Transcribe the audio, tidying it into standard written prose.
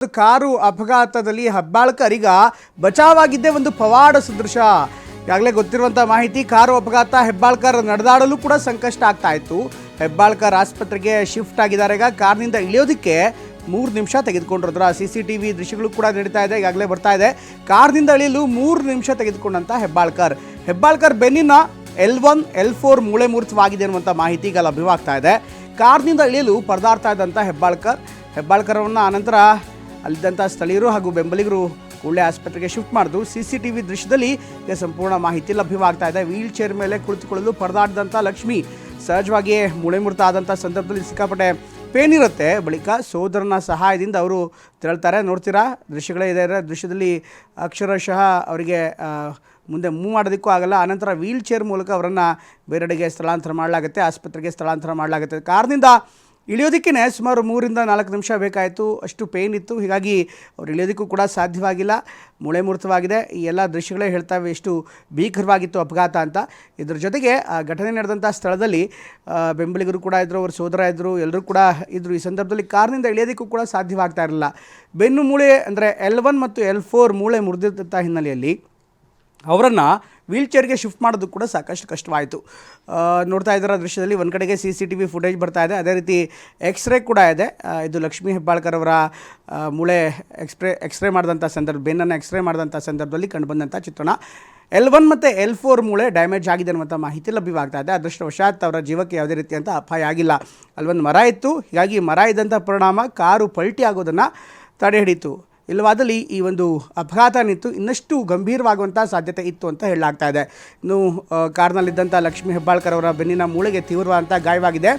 Car ಅಪಘಾತದಲ್ಲಿ ಹೆಬ್ಬಾಳ್ಕರ್ ಈಗ ಬಚಾವಾಗಿದ್ದೇ ಒಂದು ಪವಾಡ ಸದೃಶ. ಈಗಾಗಲೇ ಗೊತ್ತಿರುವಂಥ ಮಾಹಿತಿ, ಕಾರು ಅಪಘಾತ ಹೆಬ್ಬಾಳ್ಕರ್ ನಡೆದಾಡಲು ಕೂಡ ಸಂಕಷ್ಟ ಆಗ್ತಾ ಇತ್ತು. ಹೆಬ್ಬಾಳ್ಕರ್ ಆಸ್ಪತ್ರೆಗೆ ಶಿಫ್ಟ್ ಆಗಿದ್ದಾರೆ. ಈಗ ಕಾರ್ನಿಂದ ಇಳಿಯೋದಕ್ಕೆ 3 ನಿಮಿಷ ತೆಗೆದುಕೊಂಡಿರೋದ್ರ CCTV ದೃಶ್ಯಗಳು ಕೂಡ ನಡೀತಾ ಇದೆ, ಈಗಾಗಲೇ ಬರ್ತಾ ಇದೆ. ಕಾರ್ನಿಂದ ಇಳಿಯಲು 3 ನಿಮಿಷ ತೆಗೆದುಕೊಂಡಂಥ ಹೆಬ್ಬಾಳ್ಕರ್ ಬೆನ್ನಿನ L1 L4 ಮೂಳೆ ಮುರಿತವಾಗಿದೆ ಅನ್ನುವಂಥ ಮಾಹಿತಿ ಈಗ ಲಭ್ಯವಾಗ್ತಾ ಇದೆ. ಕಾರ್ನಿಂದ ಇಳಿಯಲು ಪರದಾಡ್ತಾ ಇದ್ದಂಥ ಹೆಬ್ಬಾಳ್ಕರವನ್ನು ಆನಂತರ ಅಲ್ಲಿದ್ದಂಥ ಸ್ಥಳೀಯರು ಹಾಗೂ ಬೆಂಬಲಿಗರು ಕೂಡಲೇ ಆಸ್ಪತ್ರೆಗೆ ಶಿಫ್ಟ್ ಮಾಡಿದ್ರು. CCTV ದೃಶ್ಯದಲ್ಲಿ ಈಗ ಸಂಪೂರ್ಣ ಮಾಹಿತಿ ಲಭ್ಯವಾಗ್ತಾ ಇದೆ. ವೀಲ್ ಚೇರ್ ಮೇಲೆ ಕುಳಿತುಕೊಳ್ಳಲು ಪರದಾಡಿದಂಥ ಲಕ್ಷ್ಮಿ ಸಹಜವಾಗಿಯೇ ಮೂಳೆ ಮುರಿತ ಆದಂಥ ಸಂದರ್ಭದಲ್ಲಿ ಸಿಕ್ಕಾಪಟ್ಟೆ ಪೇನ್ ಇರುತ್ತೆ. ಬಳಿಕ ಸೋದರನ ಸಹಾಯದಿಂದ ಅವರು ತೆರಳ್ತಾರೆ. ನೋಡ್ತೀರಾ ದೃಶ್ಯಗಳೇ ಇದೆ. ದೃಶ್ಯದಲ್ಲಿ ಅಕ್ಷರಶಃ ಅವರಿಗೆ ಮುಂದೆ ಮೂವ್ ಮಾಡೋದಕ್ಕೂ ಆಗಲ್ಲ. ಆನಂತರ ವೀಲ್ ಚೇರ್ ಮೂಲಕ ಅವರನ್ನು ಬೇರೆಡೆಗೆ ಸ್ಥಳಾಂತರ ಮಾಡಲಾಗುತ್ತೆ, ಆಸ್ಪತ್ರೆಗೆ ಸ್ಥಳಾಂತರ ಮಾಡಲಾಗುತ್ತೆ. ಕಾರ್ನಿಂದ ಇಳಿಯೋದಕ್ಕೇ ಸುಮಾರು 3 ರಿಂದ 4 ನಿಮಿಷ ಬೇಕಾಯಿತು. ಅಷ್ಟು ಪೇಯ್ನ್ ಇತ್ತು. ಹೀಗಾಗಿ ಅವ್ರು ಇಳಿಯೋದಕ್ಕೂ ಕೂಡ ಸಾಧ್ಯವಾಗಿಲ್ಲ, ಮೂಳೆ ಮುರಿತವಾಗಿದೆ. ಈ ಎಲ್ಲ ದೃಶ್ಯಗಳೇ ಹೇಳ್ತಾವೆ ಎಷ್ಟು ಭೀಕರವಾಗಿತ್ತು ಅಪಘಾತ ಅಂತ. ಇದರ ಜೊತೆಗೆ ಆ ಘಟನೆ ನಡೆದಂಥ ಸ್ಥಳದಲ್ಲಿ ಬೆಂಬಲಿಗರು ಕೂಡ ಇದ್ದರು, ಅವ್ರ ಸೋದರ ಇದ್ದರು, ಎಲ್ಲರೂ ಕೂಡ ಇದ್ದರು. ಈ ಸಂದರ್ಭದಲ್ಲಿ ಕಾರ್ನಿಂದ ಇಳಿಯೋದಕ್ಕೂ ಕೂಡ ಸಾಧ್ಯವಾಗ್ತಾ ಇರಲಿಲ್ಲ. ಬೆನ್ನು ಮೂಳೆ ಅಂದರೆ L1 ಮತ್ತು L4 ಮೂಳೆ ಮುರಿದಿದ್ದಂಥ ಹಿನ್ನೆಲೆಯಲ್ಲಿ ಅವರನ್ನು ವೀಲ್ ಚೇರ್ಗೆ ಶಿಫ್ಟ್ ಮಾಡೋದು ಕೂಡ ಸಾಕಷ್ಟು ಕಷ್ಟವಾಯಿತು. ನೋಡ್ತಾ ಇದ್ದಾರೆ ದೃಶ್ಯದಲ್ಲಿ ಒಂದು ಕಡೆಗೆ CCTV ಫುಟೇಜ್ ಬರ್ತಾ ಇದೆ, ಅದೇ ರೀತಿ ಎಕ್ಸ್ರೇ ಕೂಡ ಇದೆ. ಇದು ಲಕ್ಷ್ಮೀ ಹೆಬ್ಬಾಳ್ಕರ್ ಅವರ ಮೂಳೆ ಎಕ್ಸ್ರೇ ಮಾಡಿದಂಥ ಸಂದರ್ಭ, ಬೆನ್ನನ್ನು ಎಕ್ಸ್ರೇ ಮಾಡಿದಂಥ ಸಂದರ್ಭದಲ್ಲಿ ಕಂಡುಬಂದಂಥ ಚಿತ್ರಣ. L1 ಮತ್ತು L4 ಮೂಳೆ ಡ್ಯಾಮೇಜ್ ಆಗಿದೆ ಅನ್ನುವಂಥ ಮಾಹಿತಿ ಲಭ್ಯವಾಗ್ತಾ ಇದೆ. ಅದೃಷ್ಟವಶಾತ್ ಅವರ ಜೀವಕ್ಕೆ ಯಾವುದೇ ರೀತಿಯಂಥ ಅಪಾಯ ಆಗಿಲ್ಲ. ಅಲ್ಲೊಂದು ಮರ ಇತ್ತು, ಹೀಗಾಗಿ ಮರ ಇದ್ದಂಥ ಪರಿಣಾಮ ಕಾರು ಪಲ್ಟಿ ಆಗೋದನ್ನು ತಡೆ ಹಿಡಿತು. ಇಲ್ಲವಾದಲ್ಲಿ ಈ ಒಂದು ಅಪಘಾತ ನಿಂತು ಇನ್ನಷ್ಟು ಗಂಭೀರವಾಗುವಂಥ ಸಾಧ್ಯತೆ ಇತ್ತು ಅಂತ ಹೇಳಲಾಗ್ತಾ ಇದೆ. ಇನ್ನು ಕಾರ್ನಲ್ಲಿದ್ದಂಥ ಲಕ್ಷ್ಮೀ ಹೆಬ್ಬಾಳ್ಕರ್ ಅವರ ಬೆನ್ನಿನ ಮೂಳೆಗೆ ತೀವ್ರವಾದಂಥ ಗಾಯವಾಗಿದೆ.